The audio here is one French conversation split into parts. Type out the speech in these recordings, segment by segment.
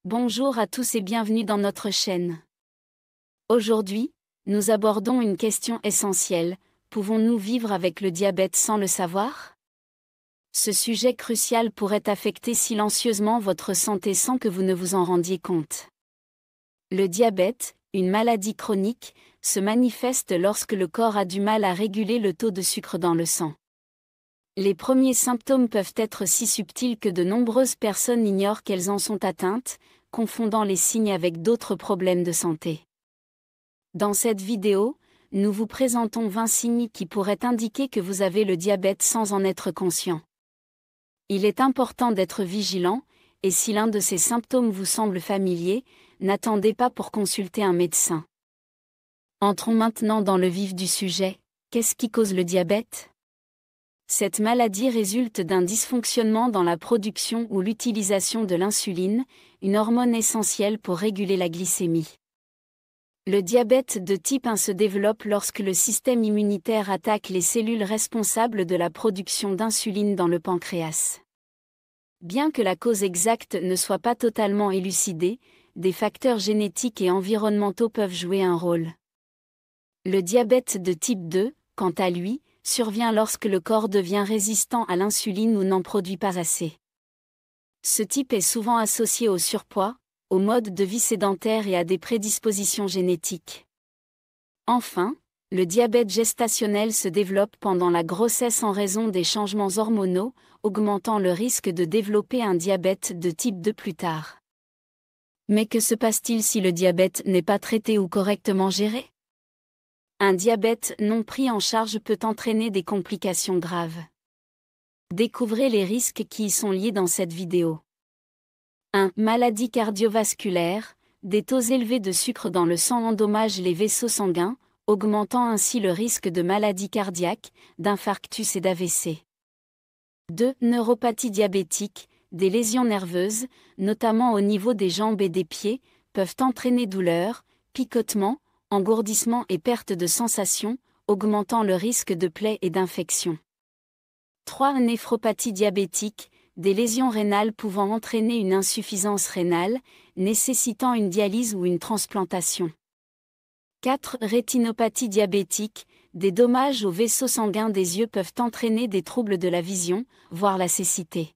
Bonjour à tous et bienvenue dans notre chaîne. Aujourd'hui, nous abordons une question essentielle: pouvons-nous vivre avec le diabète sans le savoir? Ce sujet crucial pourrait affecter silencieusement votre santé sans que vous ne vous en rendiez compte. Le diabète, une maladie chronique, se manifeste lorsque le corps a du mal à réguler le taux de sucre dans le sang. Les premiers symptômes peuvent être si subtils que de nombreuses personnes ignorent qu'elles en sont atteintes, confondant les signes avec d'autres problèmes de santé. Dans cette vidéo, nous vous présentons 20 signes qui pourraient indiquer que vous avez le diabète sans en être conscient. Il est important d'être vigilant, et si l'un de ces symptômes vous semble familier, n'attendez pas pour consulter un médecin. Entrons maintenant dans le vif du sujet. Qu'est-ce qui cause le diabète? Cette maladie résulte d'un dysfonctionnement dans la production ou l'utilisation de l'insuline, une hormone essentielle pour réguler la glycémie. Le diabète de type 1 se développe lorsque le système immunitaire attaque les cellules responsables de la production d'insuline dans le pancréas. Bien que la cause exacte ne soit pas totalement élucidée, des facteurs génétiques et environnementaux peuvent jouer un rôle. Le diabète de type 2, quant à lui, survient lorsque le corps devient résistant à l'insuline ou n'en produit pas assez. Ce type est souvent associé au surpoids, au mode de vie sédentaire et à des prédispositions génétiques. Enfin, le diabète gestationnel se développe pendant la grossesse en raison des changements hormonaux, augmentant le risque de développer un diabète de type 2 plus tard. Mais que se passe-t-il si le diabète n'est pas traité ou correctement géré? Un diabète non pris en charge peut entraîner des complications graves. Découvrez les risques qui y sont liés dans cette vidéo. 1. Maladie cardiovasculaire. Des taux élevés de sucre dans le sang endommagent les vaisseaux sanguins, augmentant ainsi le risque de maladies cardiaques, d'infarctus et d'AVC. 2. Neuropathie diabétique. Des lésions nerveuses, notamment au niveau des jambes et des pieds, peuvent entraîner douleurs, picotements, engourdissement et perte de sensation, augmentant le risque de plaies et d'infections. 3. Néphropathie diabétique. Des lésions rénales pouvant entraîner une insuffisance rénale, nécessitant une dialyse ou une transplantation. 4. Rétinopathie diabétique. Des dommages aux vaisseaux sanguins des yeux peuvent entraîner des troubles de la vision, voire la cécité.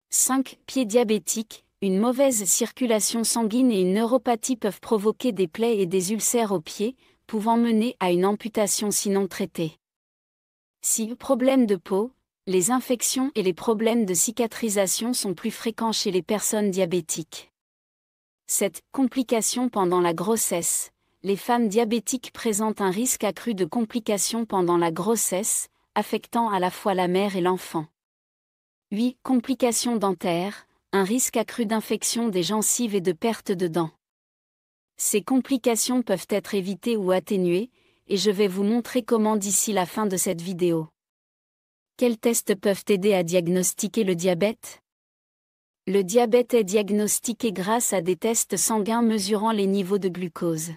5. Pieds diabétiques. Une mauvaise circulation sanguine et une neuropathie peuvent provoquer des plaies et des ulcères aux pieds, pouvant mener à une amputation sinon traitée. 6. Problèmes de peau. Les infections et les problèmes de cicatrisation sont plus fréquents chez les personnes diabétiques. 7. Complications pendant la grossesse. Les femmes diabétiques présentent un risque accru de complications pendant la grossesse, affectant à la fois la mère et l'enfant. 8. Complications dentaires. Un risque accru d'infection des gencives et de perte de dents. Ces complications peuvent être évitées ou atténuées, et je vais vous montrer comment d'ici la fin de cette vidéo. Quels tests peuvent aider à diagnostiquer le diabète? Le diabète est diagnostiqué grâce à des tests sanguins mesurant les niveaux de glucose.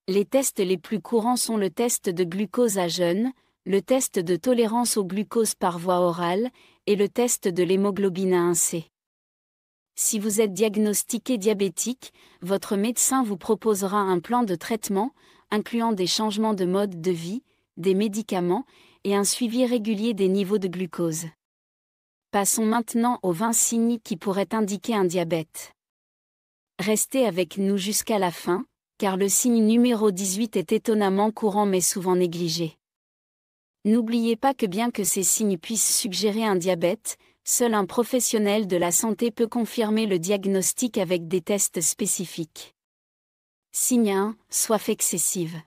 Les tests les plus courants sont le test de glucose à jeûne, le test de tolérance au glucose par voie orale, et le test de l'hémoglobine A1C. Si vous êtes diagnostiqué diabétique, votre médecin vous proposera un plan de traitement, incluant des changements de mode de vie, des médicaments, et un suivi régulier des niveaux de glucose. Passons maintenant aux 20 signes qui pourraient indiquer un diabète. Restez avec nous jusqu'à la fin, car le signe numéro 18 est étonnamment courant mais souvent négligé. N'oubliez pas que bien que ces signes puissent suggérer un diabète, seul un professionnel de la santé peut confirmer le diagnostic avec des tests spécifiques. Signe 1, soif excessive.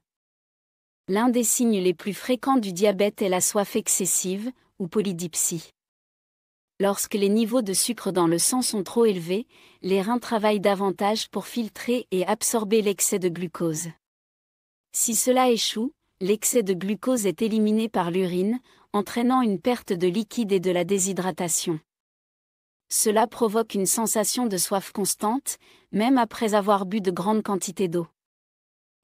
L'un des signes les plus fréquents du diabète est la soif excessive, ou polydipsie. Lorsque les niveaux de sucre dans le sang sont trop élevés, les reins travaillent davantage pour filtrer et absorber l'excès de glucose. Si cela échoue, l'excès de glucose est éliminé par l'urine, entraînant une perte de liquide et de la déshydratation. Cela provoque une sensation de soif constante, même après avoir bu de grandes quantités d'eau.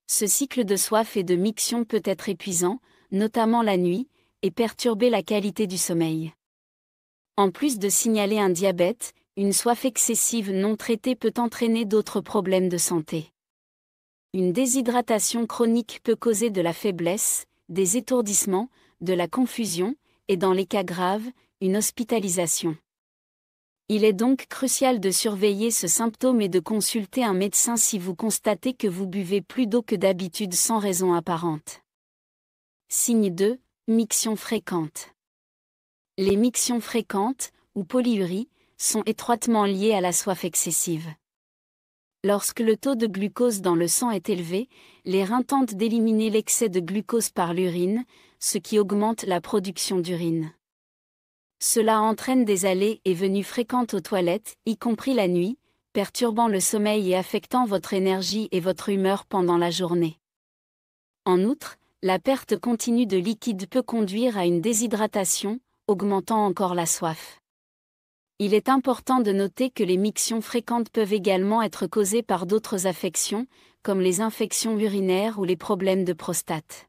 Ce cycle de soif et de miction peut être épuisant, notamment la nuit, et perturber la qualité du sommeil. En plus de signaler un diabète, Une soif excessive non traitée peut entraîner d'autres problèmes de santé. Une déshydratation chronique peut causer de la faiblesse, des étourdissements, de la confusion, et dans les cas graves, une hospitalisation. Il est donc crucial de surveiller ce symptôme et de consulter un médecin si vous constatez que vous buvez plus d'eau que d'habitude sans raison apparente. Signe 2, miction fréquente. Les mictions fréquentes, ou polyuries, sont étroitement liées à la soif excessive. Lorsque le taux de glucose dans le sang est élevé, les reins tentent d'éliminer l'excès de glucose par l'urine, ce qui augmente la production d'urine. Cela entraîne des allées et venues fréquentes aux toilettes, y compris la nuit, perturbant le sommeil et affectant votre énergie et votre humeur pendant la journée. En outre, la perte continue de liquide peut conduire à une déshydratation, augmentant encore la soif. Il est important de noter que les mictions fréquentes peuvent également être causées par d'autres affections, comme les infections urinaires ou les problèmes de prostate.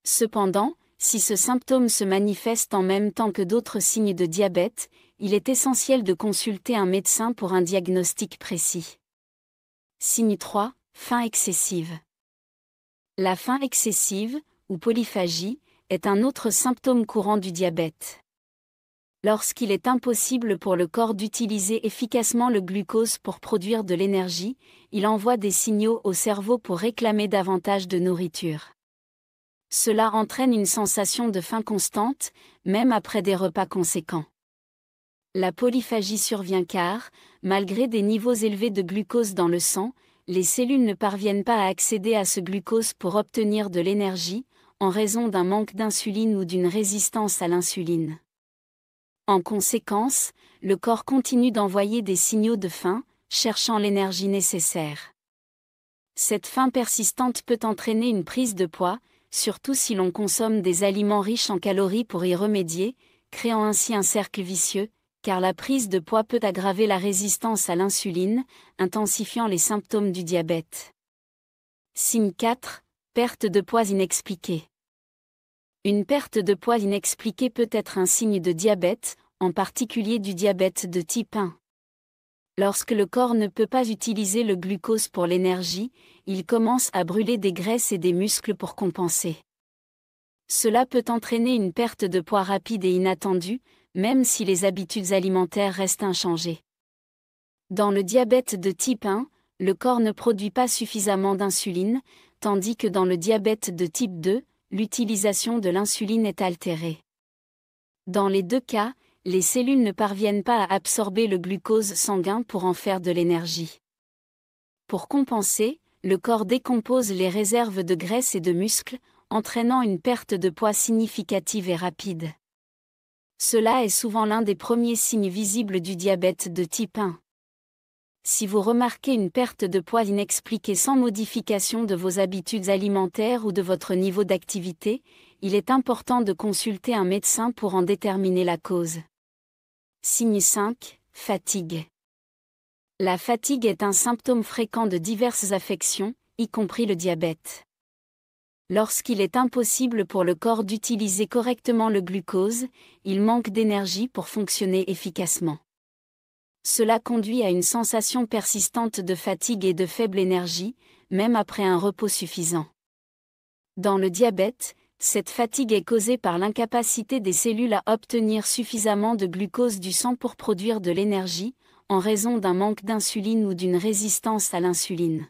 Cependant, si ce symptôme se manifeste en même temps que d'autres signes de diabète, il est essentiel de consulter un médecin pour un diagnostic précis. Signe 3, faim excessive. La faim excessive, ou polyphagie, est un autre symptôme courant du diabète. Lorsqu'il est impossible pour le corps d'utiliser efficacement le glucose pour produire de l'énergie, il envoie des signaux au cerveau pour réclamer davantage de nourriture. Cela entraîne une sensation de faim constante, même après des repas conséquents. La polyphagie survient car, malgré des niveaux élevés de glucose dans le sang, les cellules ne parviennent pas à accéder à ce glucose pour obtenir de l'énergie, en raison d'un manque d'insuline ou d'une résistance à l'insuline. En conséquence, le corps continue d'envoyer des signaux de faim, cherchant l'énergie nécessaire. Cette faim persistante peut entraîner une prise de poids, surtout si l'on consomme des aliments riches en calories pour y remédier, créant ainsi un cercle vicieux, car la prise de poids peut aggraver la résistance à l'insuline, intensifiant les symptômes du diabète. Signe 4, perte de poids inexpliquée. Une perte de poids inexpliquée peut être un signe de diabète, en particulier du diabète de type 1. Lorsque le corps ne peut pas utiliser le glucose pour l'énergie, il commence à brûler des graisses et des muscles pour compenser. Cela peut entraîner une perte de poids rapide et inattendue, même si les habitudes alimentaires restent inchangées. Dans le diabète de type 1, le corps ne produit pas suffisamment d'insuline, tandis que dans le diabète de type 2, l'utilisation de l'insuline est altérée. Dans les deux cas, les cellules ne parviennent pas à absorber le glucose sanguin pour en faire de l'énergie. Pour compenser, le corps décompose les réserves de graisse et de muscles, entraînant une perte de poids significative et rapide. Cela est souvent l'un des premiers signes visibles du diabète de type 1. Si vous remarquez une perte de poids inexpliquée sans modification de vos habitudes alimentaires ou de votre niveau d'activité, il est important de consulter un médecin pour en déterminer la cause. Signe 5, fatigue. La fatigue est un symptôme fréquent de diverses affections, y compris le diabète. Lorsqu'il est impossible pour le corps d'utiliser correctement le glucose, il manque d'énergie pour fonctionner efficacement. Cela conduit à une sensation persistante de fatigue et de faible énergie, même après un repos suffisant. Dans le diabète, cette fatigue est causée par l'incapacité des cellules à obtenir suffisamment de glucose du sang pour produire de l'énergie, en raison d'un manque d'insuline ou d'une résistance à l'insuline.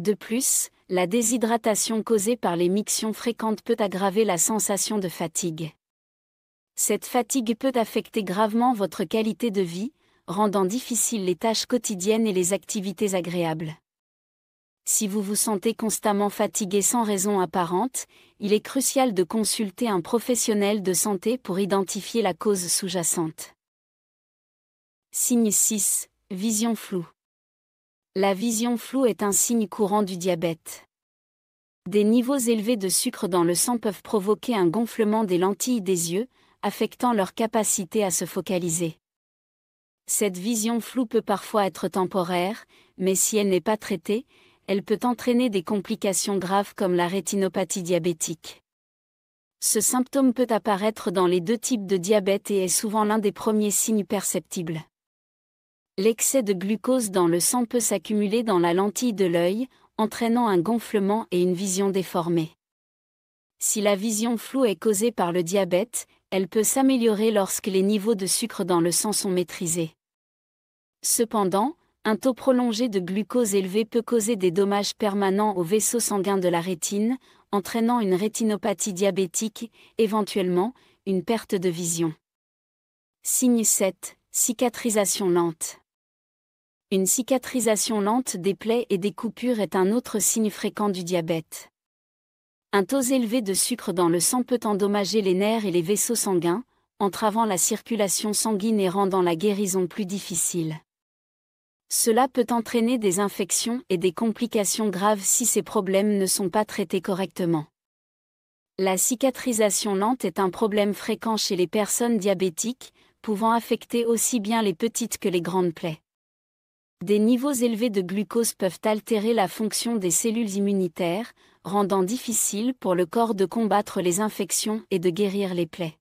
De plus, la déshydratation causée par les mictions fréquentes peut aggraver la sensation de fatigue. Cette fatigue peut affecter gravement votre qualité de vie, rendant difficiles les tâches quotidiennes et les activités agréables. Si vous vous sentez constamment fatigué sans raison apparente, il est crucial de consulter un professionnel de santé pour identifier la cause sous-jacente. Signe 6, vision floue. La vision floue est un signe courant du diabète. Des niveaux élevés de sucre dans le sang peuvent provoquer un gonflement des lentilles des yeux, affectant leur capacité à se focaliser. Cette vision floue peut parfois être temporaire, mais si elle n'est pas traitée, elle peut entraîner des complications graves comme la rétinopathie diabétique. Ce symptôme peut apparaître dans les deux types de diabète et est souvent l'un des premiers signes perceptibles. L'excès de glucose dans le sang peut s'accumuler dans la lentille de l'œil, entraînant un gonflement et une vision déformée. Si la vision floue est causée par le diabète, elle peut s'améliorer lorsque les niveaux de sucre dans le sang sont maîtrisés. Cependant, un taux prolongé de glucose élevé peut causer des dommages permanents aux vaisseaux sanguins de la rétine, entraînant une rétinopathie diabétique, éventuellement, une perte de vision. Signe 7. Cicatrisation lente. Une cicatrisation lente des plaies et des coupures est un autre signe fréquent du diabète. Un taux élevé de sucre dans le sang peut endommager les nerfs et les vaisseaux sanguins, entravant la circulation sanguine et rendant la guérison plus difficile. Cela peut entraîner des infections et des complications graves si ces problèmes ne sont pas traités correctement. La cicatrisation lente est un problème fréquent chez les personnes diabétiques, pouvant affecter aussi bien les petites que les grandes plaies. Des niveaux élevés de glucose peuvent altérer la fonction des cellules immunitaires, rendant difficile pour le corps de combattre les infections et de guérir les plaies.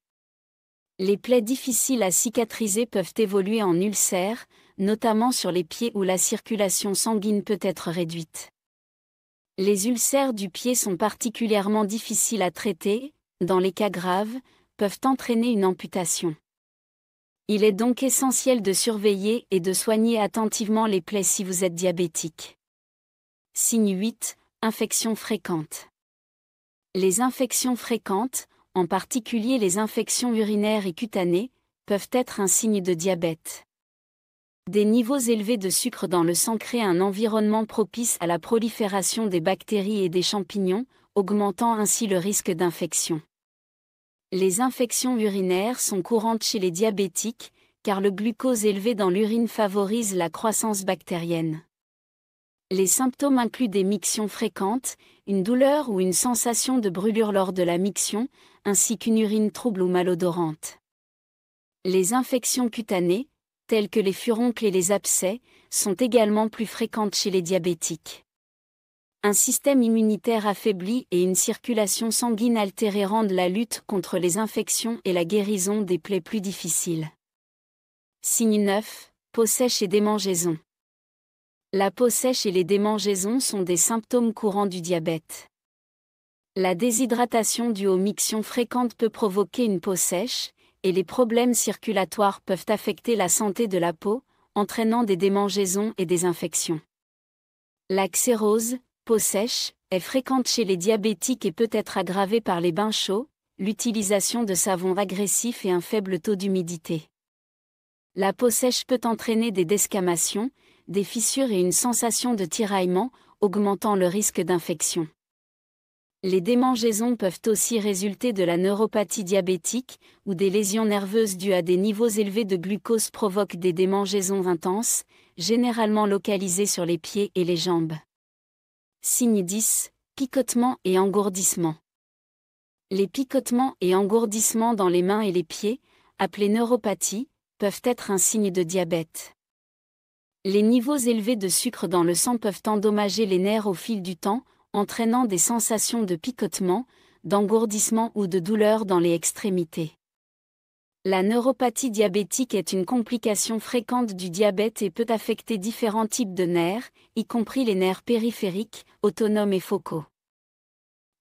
Les plaies difficiles à cicatriser peuvent évoluer en ulcères, notamment sur les pieds où la circulation sanguine peut être réduite. Les ulcères du pied sont particulièrement difficiles à traiter, dans les cas graves, peuvent entraîner une amputation. Il est donc essentiel de surveiller et de soigner attentivement les plaies si vous êtes diabétique. Signe 8. Infections fréquentes. Les infections fréquentes, en particulier les infections urinaires et cutanées, peuvent être un signe de diabète. Des niveaux élevés de sucre dans le sang créent un environnement propice à la prolifération des bactéries et des champignons, augmentant ainsi le risque d'infection. Les infections urinaires sont courantes chez les diabétiques, car le glucose élevé dans l'urine favorise la croissance bactérienne. Les symptômes incluent des mictions fréquentes, une douleur ou une sensation de brûlure lors de la miction, ainsi qu'une urine trouble ou malodorante. Les infections cutanées, telles que les furoncles et les abcès, sont également plus fréquentes chez les diabétiques. Un système immunitaire affaibli et une circulation sanguine altérée rendent la lutte contre les infections et la guérison des plaies plus difficiles. Signe 9. Peau sèche et démangeaisons. La peau sèche et les démangeaisons sont des symptômes courants du diabète. La déshydratation due aux mictions fréquentes peut provoquer une peau sèche, et les problèmes circulatoires peuvent affecter la santé de la peau, entraînant des démangeaisons et des infections. La xérose, peau sèche, est fréquente chez les diabétiques et peut être aggravée par les bains chauds, l'utilisation de savons agressifs et un faible taux d'humidité. La peau sèche peut entraîner des desquamations, des fissures et une sensation de tiraillement, augmentant le risque d'infection. Les démangeaisons peuvent aussi résulter de la neuropathie diabétique, où des lésions nerveuses dues à des niveaux élevés de glucose provoquent des démangeaisons intenses, généralement localisées sur les pieds et les jambes. Signe 10. Picotements et engourdissements. Les picotements et engourdissements dans les mains et les pieds, appelés neuropathie, peuvent être un signe de diabète. Les niveaux élevés de sucre dans le sang peuvent endommager les nerfs au fil du temps, entraînant des sensations de picotement, d'engourdissement ou de douleur dans les extrémités. La neuropathie diabétique est une complication fréquente du diabète et peut affecter différents types de nerfs, y compris les nerfs périphériques, autonomes et focaux.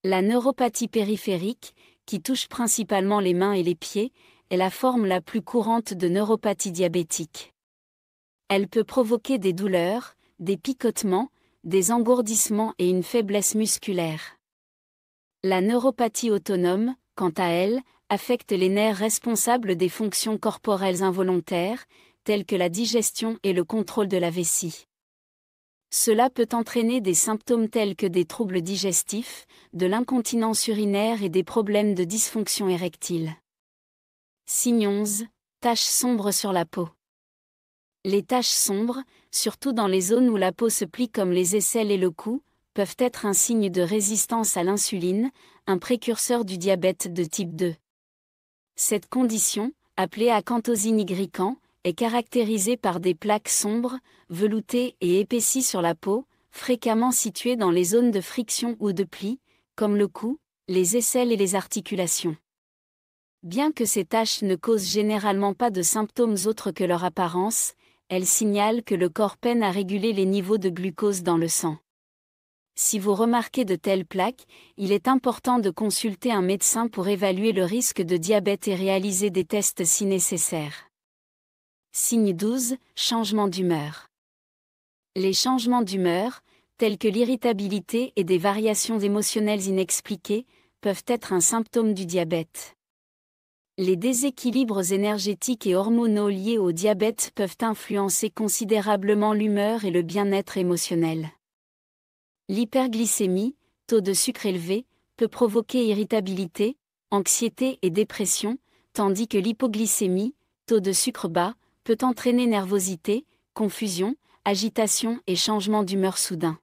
La neuropathie périphérique, qui touche principalement les mains et les pieds, est la forme la plus courante de neuropathie diabétique. Elle peut provoquer des douleurs, des picotements, des engourdissements et une faiblesse musculaire. La neuropathie autonome, quant à elle, affecte les nerfs responsables des fonctions corporelles involontaires, telles que la digestion et le contrôle de la vessie. Cela peut entraîner des symptômes tels que des troubles digestifs, de l'incontinence urinaire et des problèmes de dysfonction érectile. Signe 11. Taches sombres sur la peau. Les taches sombres, surtout dans les zones où la peau se plie comme les aisselles et le cou, peuvent être un signe de résistance à l'insuline, un précurseur du diabète de type 2. Cette condition, appelée acanthosine nigricans, est caractérisée par des plaques sombres, veloutées et épaissies sur la peau, fréquemment situées dans les zones de friction ou de pli, comme le cou, les aisselles et les articulations. Bien que ces taches ne causent généralement pas de symptômes autres que leur apparence, elle signale que le corps peine à réguler les niveaux de glucose dans le sang. Si vous remarquez de telles plaques, il est important de consulter un médecin pour évaluer le risque de diabète et réaliser des tests si nécessaire. Signe 12, changement d'humeur. Les changements d'humeur, tels que l'irritabilité et des variations émotionnelles inexpliquées, peuvent être un symptôme du diabète. Les déséquilibres énergétiques et hormonaux liés au diabète peuvent influencer considérablement l'humeur et le bien-être émotionnel. L'hyperglycémie, taux de sucre élevé, peut provoquer irritabilité, anxiété et dépression, tandis que l'hypoglycémie, taux de sucre bas, peut entraîner nervosité, confusion, agitation et changement d'humeur soudain.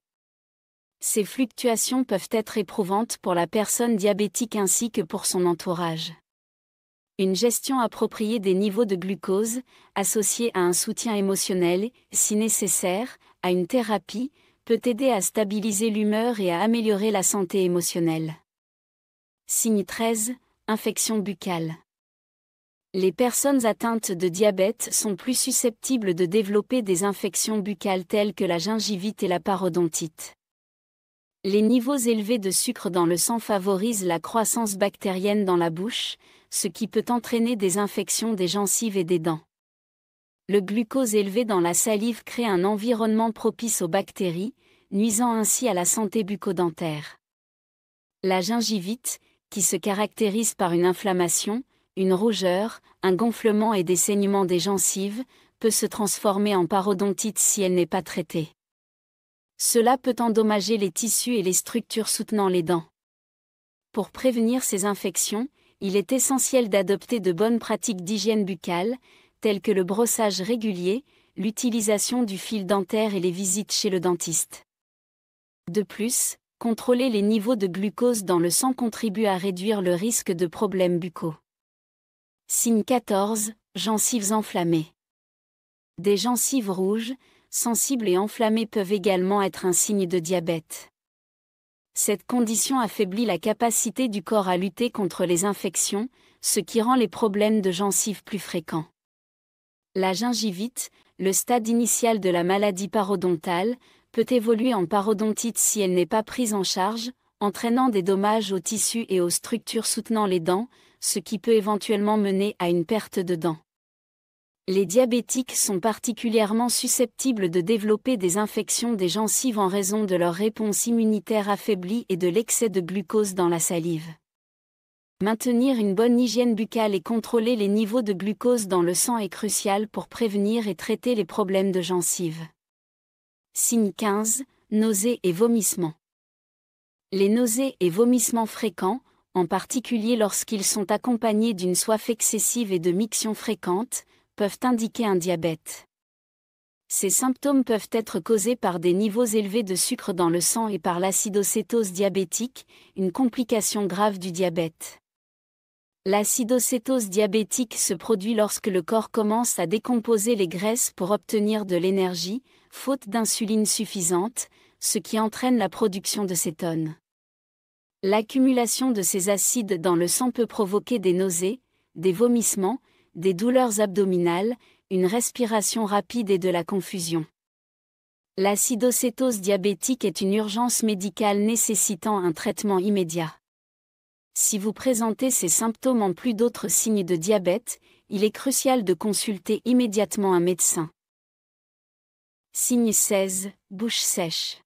Ces fluctuations peuvent être éprouvantes pour la personne diabétique ainsi que pour son entourage. Une gestion appropriée des niveaux de glucose, associée à un soutien émotionnel, si nécessaire, à une thérapie, peut aider à stabiliser l'humeur et à améliorer la santé émotionnelle. Signe 13, infection buccale. Les personnes atteintes de diabète sont plus susceptibles de développer des infections buccales telles que la gingivite et la parodontite. Les niveaux élevés de sucre dans le sang favorisent la croissance bactérienne dans la bouche, ce qui peut entraîner des infections des gencives et des dents. Le glucose élevé dans la salive crée un environnement propice aux bactéries, nuisant ainsi à la santé bucco-dentaire. La gingivite, qui se caractérise par une inflammation, une rougeur, un gonflement et des saignements des gencives, peut se transformer en parodontite si elle n'est pas traitée. Cela peut endommager les tissus et les structures soutenant les dents. Pour prévenir ces infections, il est essentiel d'adopter de bonnes pratiques d'hygiène buccale, telles que le brossage régulier, l'utilisation du fil dentaire et les visites chez le dentiste. De plus, contrôler les niveaux de glucose dans le sang contribue à réduire le risque de problèmes buccaux. Signe 14, gencives enflammées. Des gencives rouges, sensibles et enflammées peuvent également être un signe de diabète. Cette condition affaiblit la capacité du corps à lutter contre les infections, ce qui rend les problèmes de gencives plus fréquents. La gingivite, le stade initial de la maladie parodontale, peut évoluer en parodontite si elle n'est pas prise en charge, entraînant des dommages aux tissus et aux structures soutenant les dents, ce qui peut éventuellement mener à une perte de dents. Les diabétiques sont particulièrement susceptibles de développer des infections des gencives en raison de leur réponse immunitaire affaiblie et de l'excès de glucose dans la salive. Maintenir une bonne hygiène buccale et contrôler les niveaux de glucose dans le sang est crucial pour prévenir et traiter les problèmes de gencives. Signe 15, nausées et vomissements. Les nausées et vomissements fréquents, en particulier lorsqu'ils sont accompagnés d'une soif excessive et de mictions fréquentes, peuvent indiquer un diabète. Ces symptômes peuvent être causés par des niveaux élevés de sucre dans le sang et par l'acidocétose diabétique, une complication grave du diabète. L'acidocétose diabétique se produit lorsque le corps commence à décomposer les graisses pour obtenir de l'énergie, faute d'insuline suffisante, ce qui entraîne la production de cétone. L'accumulation de ces acides dans le sang peut provoquer des nausées, des vomissements, des douleurs abdominales, une respiration rapide et de la confusion. L'acidocétose diabétique est une urgence médicale nécessitant un traitement immédiat. Si vous présentez ces symptômes en plus d'autres signes de diabète, il est crucial de consulter immédiatement un médecin. Signe 16, bouche sèche.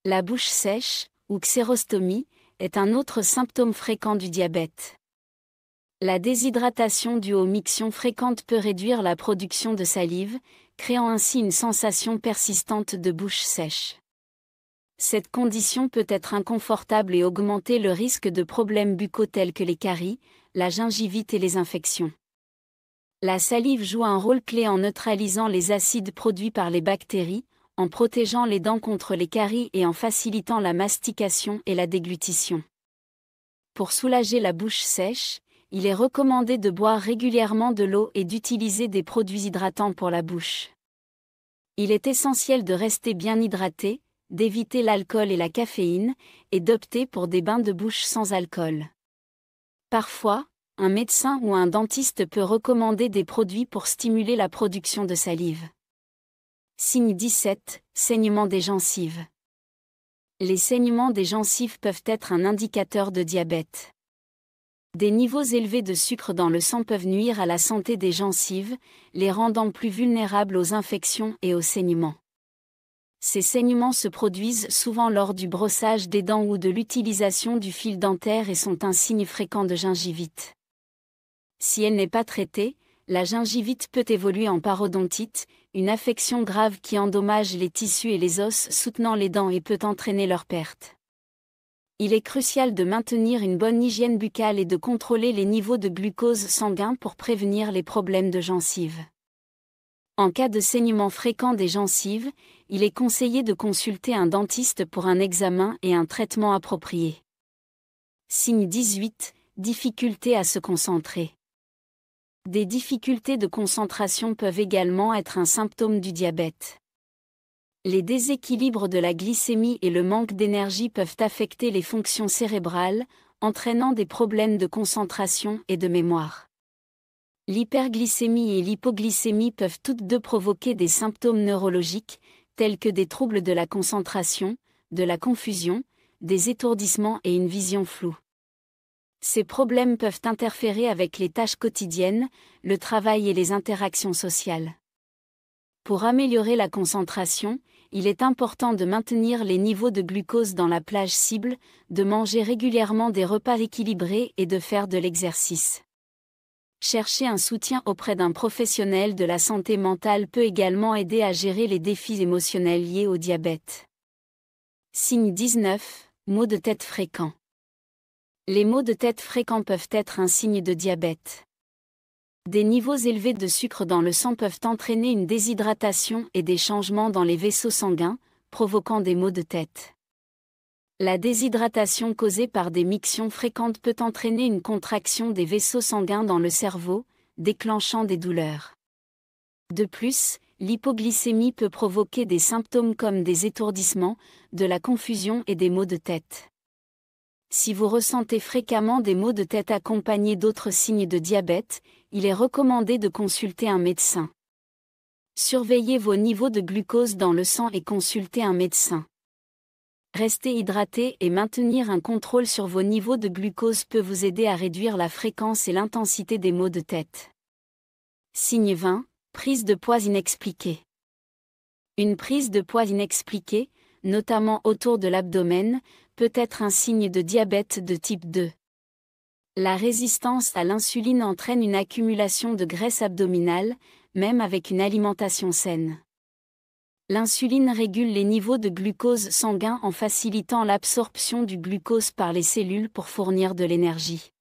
La bouche sèche, ou xérostomie, est un autre symptôme fréquent du diabète. La déshydratation due aux mictions fréquentes peut réduire la production de salive, créant ainsi une sensation persistante de bouche sèche. Cette condition peut être inconfortable et augmenter le risque de problèmes buccaux tels que les caries, la gingivite et les infections. La salive joue un rôle clé en neutralisant les acides produits par les bactéries, en protégeant les dents contre les caries et en facilitant la mastication et la déglutition. Pour soulager la bouche sèche, il est recommandé de boire régulièrement de l'eau et d'utiliser des produits hydratants pour la bouche. Il est essentiel de rester bien hydraté, d'éviter l'alcool et la caféine, et d'opter pour des bains de bouche sans alcool. Parfois, un médecin ou un dentiste peut recommander des produits pour stimuler la production de salive. Signe 17, saignement des gencives. Les saignements des gencives peuvent être un indicateur de diabète. Des niveaux élevés de sucre dans le sang peuvent nuire à la santé des gencives, les rendant plus vulnérables aux infections et aux saignements. Ces saignements se produisent souvent lors du brossage des dents ou de l'utilisation du fil dentaire et sont un signe fréquent de gingivite. Si elle n'est pas traitée, la gingivite peut évoluer en parodontite, une affection grave qui endommage les tissus et les os soutenant les dents et peut entraîner leur perte. Il est crucial de maintenir une bonne hygiène buccale et de contrôler les niveaux de glucose sanguin pour prévenir les problèmes de gencives. En cas de saignement fréquent des gencives, il est conseillé de consulter un dentiste pour un examen et un traitement approprié. Signe 18, difficulté à se concentrer. Des difficultés de concentration peuvent également être un symptôme du diabète. Les déséquilibres de la glycémie et le manque d'énergie peuvent affecter les fonctions cérébrales, entraînant des problèmes de concentration et de mémoire. L'hyperglycémie et l'hypoglycémie peuvent toutes deux provoquer des symptômes neurologiques, tels que des troubles de la concentration, de la confusion, des étourdissements et une vision floue. Ces problèmes peuvent interférer avec les tâches quotidiennes, le travail et les interactions sociales. Pour améliorer la concentration, il est important de maintenir les niveaux de glucose dans la plage cible, de manger régulièrement des repas équilibrés et de faire de l'exercice. Chercher un soutien auprès d'un professionnel de la santé mentale peut également aider à gérer les défis émotionnels liés au diabète. Signe 19, maux de tête fréquents. Les maux de tête fréquents peuvent être un signe de diabète. Des niveaux élevés de sucre dans le sang peuvent entraîner une déshydratation et des changements dans les vaisseaux sanguins, provoquant des maux de tête. La déshydratation causée par des mictions fréquentes peut entraîner une contraction des vaisseaux sanguins dans le cerveau, déclenchant des douleurs. De plus, l'hypoglycémie peut provoquer des symptômes comme des étourdissements, de la confusion et des maux de tête. Si vous ressentez fréquemment des maux de tête accompagnés d'autres signes de diabète, il est recommandé de consulter un médecin. Surveillez vos niveaux de glucose dans le sang et consultez un médecin. Rester hydraté et maintenir un contrôle sur vos niveaux de glucose peut vous aider à réduire la fréquence et l'intensité des maux de tête. Signe 20, prise de poids inexpliquée. Une prise de poids inexpliquée, notamment autour de l'abdomen, peut être un signe de diabète de type 2. La résistance à l'insuline entraîne une accumulation de graisse abdominale, même avec une alimentation saine. L'insuline régule les niveaux de glucose sanguin en facilitant l'absorption du glucose par les cellules pour fournir de l'énergie.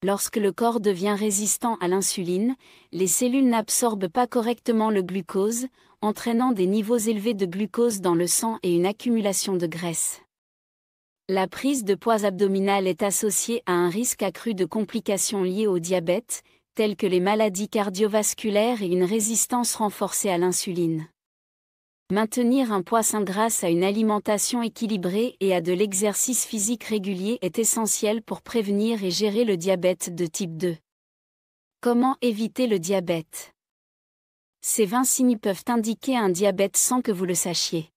Lorsque le corps devient résistant à l'insuline, les cellules n'absorbent pas correctement le glucose, entraînant des niveaux élevés de glucose dans le sang et une accumulation de graisse. La prise de poids abdominale est associée à un risque accru de complications liées au diabète, telles que les maladies cardiovasculaires et une résistance renforcée à l'insuline. Maintenir un poids sain grâce à une alimentation équilibrée et à de l'exercice physique régulier est essentiel pour prévenir et gérer le diabète de type 2. Comment éviter le diabète ? Ces 20 signes peuvent indiquer un diabète sans que vous le sachiez.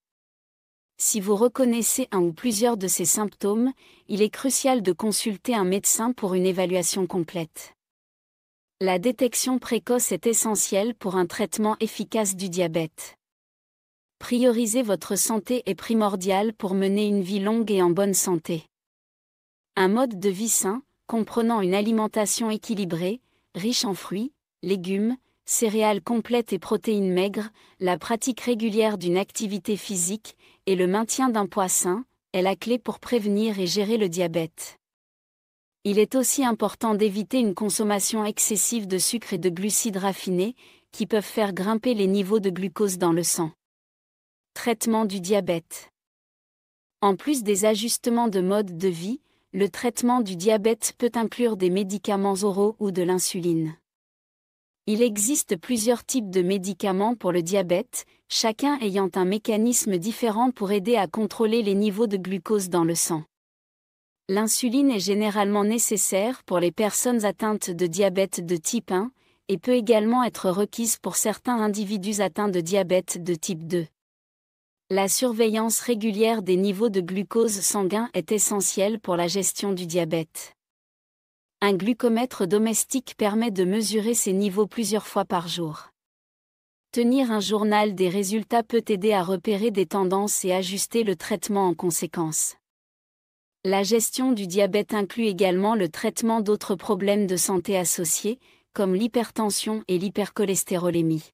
Si vous reconnaissez un ou plusieurs de ces symptômes, il est crucial de consulter un médecin pour une évaluation complète. La détection précoce est essentielle pour un traitement efficace du diabète. Prioriser votre santé est primordial pour mener une vie longue et en bonne santé. Un mode de vie sain, comprenant une alimentation équilibrée, riche en fruits, légumes, céréales complètes et protéines maigres, la pratique régulière d'une activité physique, et le maintien d'un poids sain, est la clé pour prévenir et gérer le diabète. Il est aussi important d'éviter une consommation excessive de sucre et de glucides raffinés, qui peuvent faire grimper les niveaux de glucose dans le sang. Traitement du diabète. En plus des ajustements de mode de vie, le traitement du diabète peut inclure des médicaments oraux ou de l'insuline. Il existe plusieurs types de médicaments pour le diabète, chacun ayant un mécanisme différent pour aider à contrôler les niveaux de glucose dans le sang. L'insuline est généralement nécessaire pour les personnes atteintes de diabète de type 1, et peut également être requise pour certains individus atteints de diabète de type 2. La surveillance régulière des niveaux de glucose sanguin est essentielle pour la gestion du diabète. Un glucomètre domestique permet de mesurer ces niveaux plusieurs fois par jour. Tenir un journal des résultats peut aider à repérer des tendances et ajuster le traitement en conséquence. La gestion du diabète inclut également le traitement d'autres problèmes de santé associés, comme l'hypertension et l'hypercholestérolémie.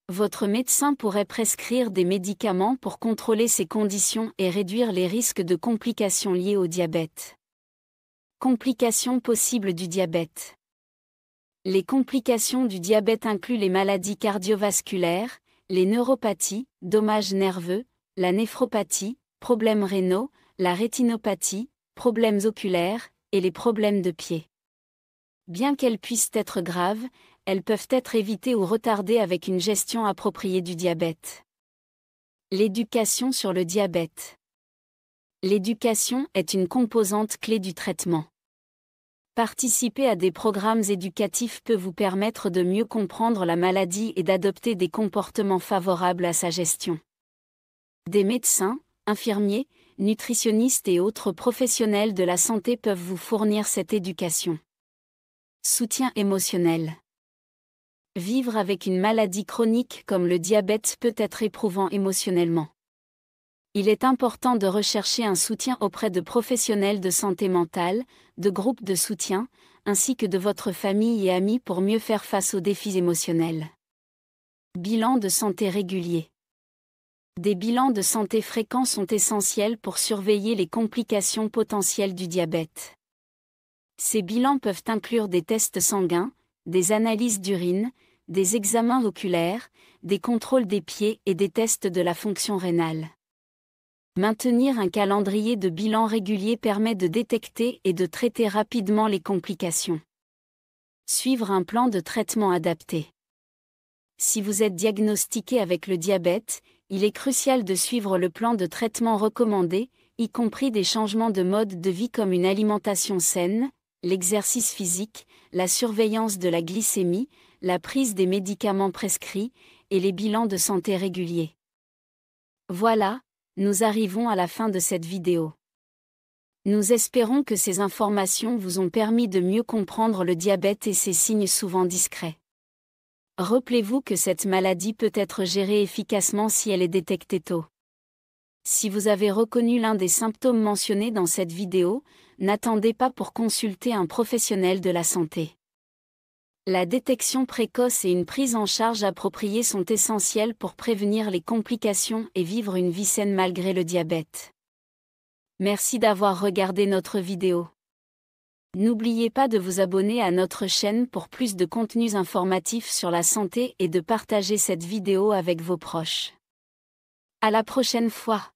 Votre médecin pourrait prescrire des médicaments pour contrôler ces conditions et réduire les risques de complications liées au diabète. Complications possibles du diabète. Les complications du diabète incluent les maladies cardiovasculaires, les neuropathies, dommages nerveux, la néphropathie, problèmes rénaux, la rétinopathie, problèmes oculaires, et les problèmes de pied. Bien qu'elles puissent être graves, elles peuvent être évitées ou retardées avec une gestion appropriée du diabète. L'éducation sur le diabète. L'éducation est une composante clé du traitement. Participer à des programmes éducatifs peut vous permettre de mieux comprendre la maladie et d'adopter des comportements favorables à sa gestion. Des médecins, infirmiers, nutritionnistes et autres professionnels de la santé peuvent vous fournir cette éducation. Soutien émotionnel. Vivre avec une maladie chronique comme le diabète peut être éprouvant émotionnellement. Il est important de rechercher un soutien auprès de professionnels de santé mentale, de groupes de soutien, ainsi que de votre famille et amis pour mieux faire face aux défis émotionnels. Bilan de santé régulier. Des bilans de santé fréquents sont essentiels pour surveiller les complications potentielles du diabète. Ces bilans peuvent inclure des tests sanguins, des analyses d'urine, des examens oculaires, des contrôles des pieds et des tests de la fonction rénale. Maintenir un calendrier de bilan régulier permet de détecter et de traiter rapidement les complications. Suivre un plan de traitement adapté. Si vous êtes diagnostiqué avec le diabète, il est crucial de suivre le plan de traitement recommandé, y compris des changements de mode de vie comme une alimentation saine, l'exercice physique, la surveillance de la glycémie, la prise des médicaments prescrits, et les bilans de santé réguliers. Voilà, nous arrivons à la fin de cette vidéo. Nous espérons que ces informations vous ont permis de mieux comprendre le diabète et ses signes souvent discrets. Rappelez-vous que cette maladie peut être gérée efficacement si elle est détectée tôt. Si vous avez reconnu l'un des symptômes mentionnés dans cette vidéo, n'attendez pas pour consulter un professionnel de la santé. La détection précoce et une prise en charge appropriée sont essentielles pour prévenir les complications et vivre une vie saine malgré le diabète. Merci d'avoir regardé notre vidéo. N'oubliez pas de vous abonner à notre chaîne pour plus de contenus informatifs sur la santé et de partager cette vidéo avec vos proches. À la prochaine fois.